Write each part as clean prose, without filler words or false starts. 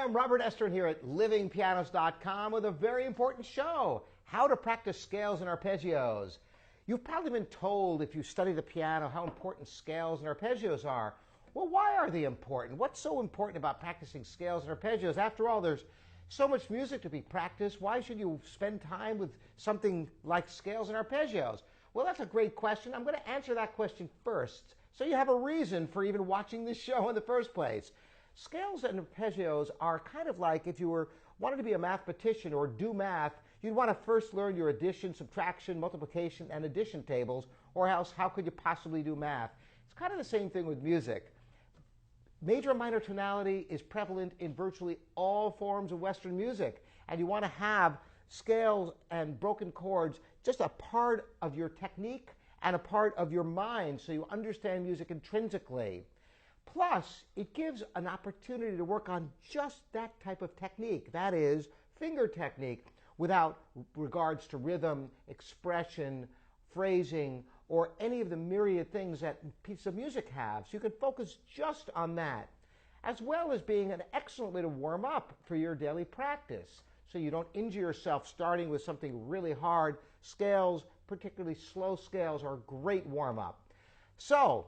I'm Robert Estrin here at livingpianos.com with a very important show, how to practice scales and arpeggios. You've probably been told if you study the piano how important scales and arpeggios are. Well, why are they important? What's so important about practicing scales and arpeggios? After all, there's so much music to be practiced. Why should you spend time with something like scales and arpeggios? Well, that's a great question. I'm going to answer that question first, so you have a reason for even watching this show in the first place. Scales and arpeggios are kind of like if you wanted to be a mathematician or do math, you'd want to first learn your addition, subtraction, multiplication, and addition tables, or else how could you possibly do math? It's kind of the same thing with music. Major and minor tonality is prevalent in virtually all forms of Western music, and you want to have scales and broken chords just a part of your technique and a part of your mind so you understand music intrinsically. Plus, it gives an opportunity to work on just that type of technique, that is, finger technique, without regards to rhythm, expression, phrasing, or any of the myriad things that pieces of music have. So you can focus just on that, as well as being an excellent way to warm up for your daily practice, so you don't injure yourself starting with something really hard. Scales, particularly slow scales, are a great warm-up. So,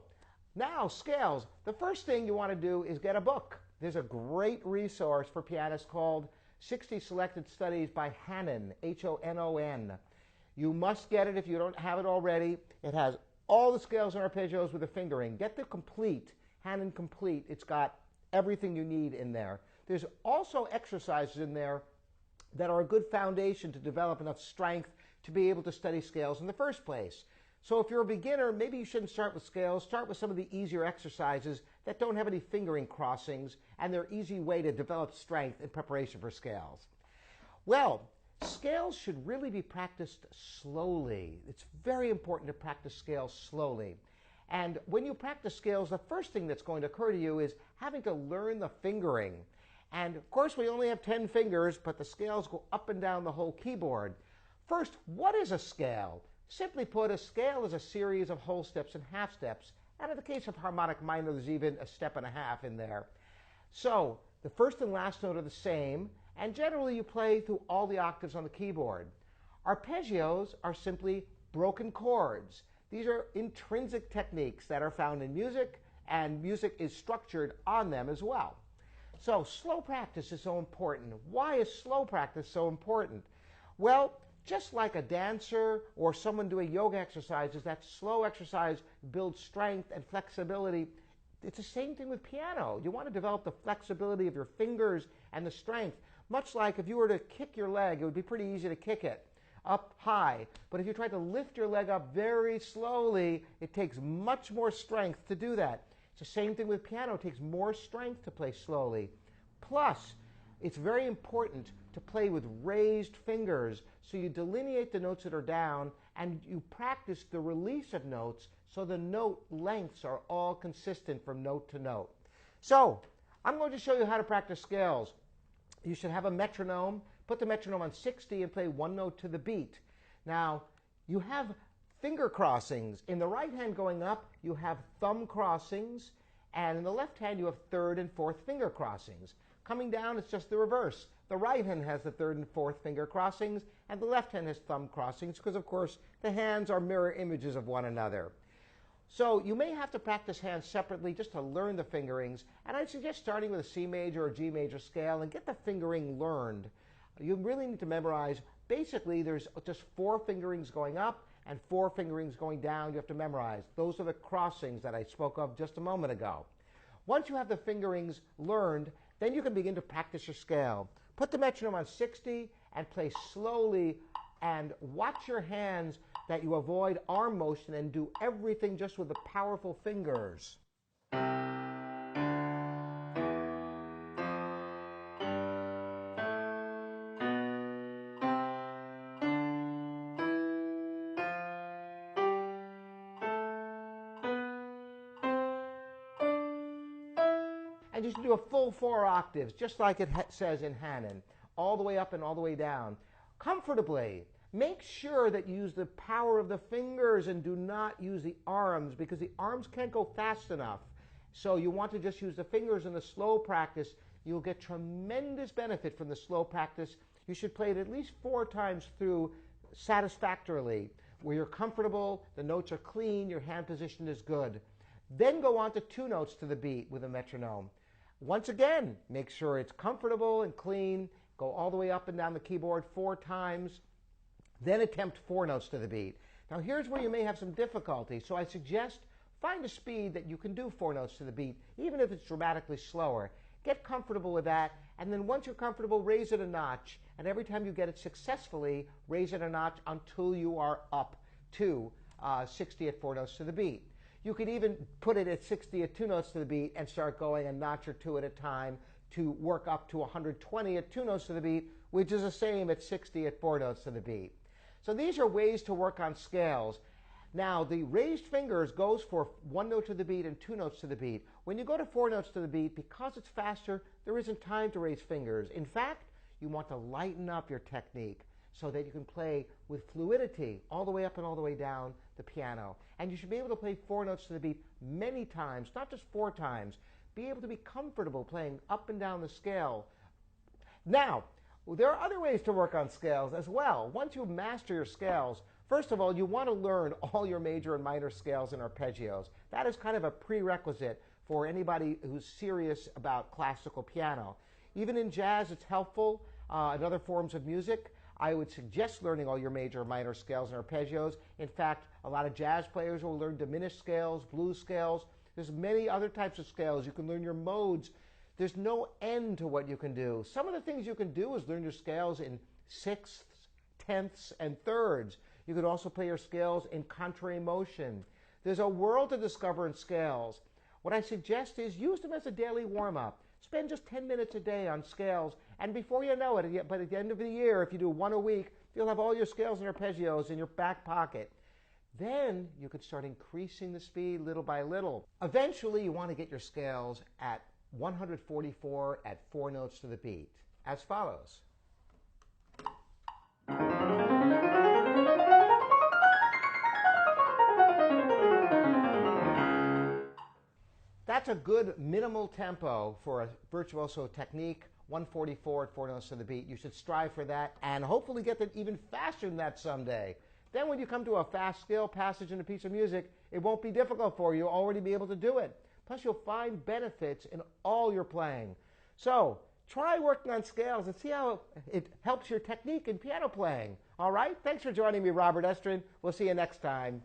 now, scales. The first thing you want to do is get a book. There's a great resource for pianists called 60 Selected Studies by Hanon, H-O-N-O-N. You must get it if you don't have it already. It has all the scales and arpeggios with the fingering. Get the complete, Hanon Complete. It's got everything you need in there. There's also exercises in there that are a good foundation to develop enough strength to be able to study scales in the first place. So if you're a beginner, maybe you shouldn't start with scales. Start with some of the easier exercises that don't have any fingering crossings, and they're an easy way to develop strength in preparation for scales. Well, scales should really be practiced slowly. It's very important to practice scales slowly. And when you practice scales, the first thing that's going to occur to you is having to learn the fingering. And of course, we only have 10 fingers, but the scales go up and down the whole keyboard. First, what is a scale? Simply put, a scale is a series of whole steps and half steps, and in the case of harmonic minor, there's even a step and a half in there. So, the first and last note are the same, and generally you play through all the octaves on the keyboard. Arpeggios are simply broken chords. These are intrinsic techniques that are found in music, and music is structured on them as well. So, slow practice is so important. Why is slow practice so important? Well, just like a dancer or someone doing yoga exercises, that slow exercise builds strength and flexibility. It's the same thing with piano. You want to develop the flexibility of your fingers and the strength. Much like if you were to kick your leg, it would be pretty easy to kick it up high. But if you try to lift your leg up very slowly, it takes much more strength to do that. It's the same thing with piano. It takes more strength to play slowly. Plus, it's very important to play with raised fingers, so you delineate the notes that are down and you practice the release of notes so the note lengths are all consistent from note to note. So, I'm going to show you how to practice scales. You should have a metronome. Put the metronome on 60 and play one note to the beat. Now, you have finger crossings. In the right hand going up, you have thumb crossings, and in the left hand you have third and fourth finger crossings. Coming down, it's just the reverse. The right hand has the third and fourth finger crossings, and the left hand has thumb crossings, because, of course, the hands are mirror images of one another. So you may have to practice hands separately just to learn the fingerings, and I'd suggest starting with a C major or G major scale and get the fingering learned. You really need to memorize. Basically, there's just 4 fingerings going up and 4 fingerings going down you have to memorize. Those are the crossings that I spoke of just a moment ago. Once you have the fingerings learned, then you can begin to practice your scale. Put the metronome on 60 and play slowly, and watch your hands that you avoid arm motion and do everything just with the powerful fingers. And you should do a full 4 octaves, just like it says in Hanon, all the way up and all the way down, comfortably. Make sure that you use the power of the fingers and do not use the arms, because the arms can't go fast enough. So you want to just use the fingers in the slow practice You'll get tremendous benefit from the slow practice. You should play it at least 4 times through satisfactorily, where you're comfortable, the notes are clean, your hand position is good. Then go on to 2 notes to the beat with a metronome. Once again, make sure it's comfortable and clean. Go all the way up and down the keyboard 4 times. Then attempt 4 notes to the beat. Now here's where you may have some difficulty, so I suggest find a speed that you can do 4 notes to the beat, even if it's dramatically slower. Get comfortable with that, and then once you're comfortable, raise it a notch. And every time you get it successfully, raise it a notch until you are up to 60 at 4 notes to the beat. You could even put it at 60 at 2 notes to the beat and start going a notch or 2 at a time to work up to 120 at 2 notes to the beat, which is the same at 60 at 4 notes to the beat. So these are ways to work on scales. Now, the raised fingers goes for 1 note to the beat and 2 notes to the beat. When you go to 4 notes to the beat, because it's faster, there isn't time to raise fingers. In fact, you want to lighten up your technique so that you can play with fluidity all the way up and all the way down the piano. And you should be able to play 4 notes to the beat many times, not just 4 times. Be able to be comfortable playing up and down the scale. Now, there are other ways to work on scales as well. Once you master your scales, first of all, you want to learn all your major and minor scales and arpeggios. That is kind of a prerequisite for anybody who's serious about classical piano. Even in jazz, it's helpful. In other forms of music, I would suggest learning all your major and minor scales and arpeggios. In fact, a lot of jazz players will learn diminished scales, blues scales. There's many other types of scales. You can learn your modes. There's no end to what you can do. Some of the things you can do is learn your scales in sixths, tenths, and thirds. You could also play your scales in contrary motion. There's a world to discover in scales. What I suggest is use them as a daily warm-up. Spend just 10 minutes a day on scales, and before you know it, but at the end of the year, if you do 1 a week, you'll have all your scales and arpeggios in your back pocket. Then you could start increasing the speed little by little. Eventually, you want to get your scales at 144 at 4 notes to the beat, as follows. That's a good minimal tempo for a virtuoso technique, 144 at 4 notes to the beat. You should strive for that and hopefully get that even faster than that someday. Then when you come to a fast scale passage in a piece of music, it won't be difficult for you. You'll already be able to do it. Plus, you'll find benefits in all your playing. So, try working on scales and see how it helps your technique in piano playing. All right? Thanks for joining me, Robert Estrin. We'll see you next time.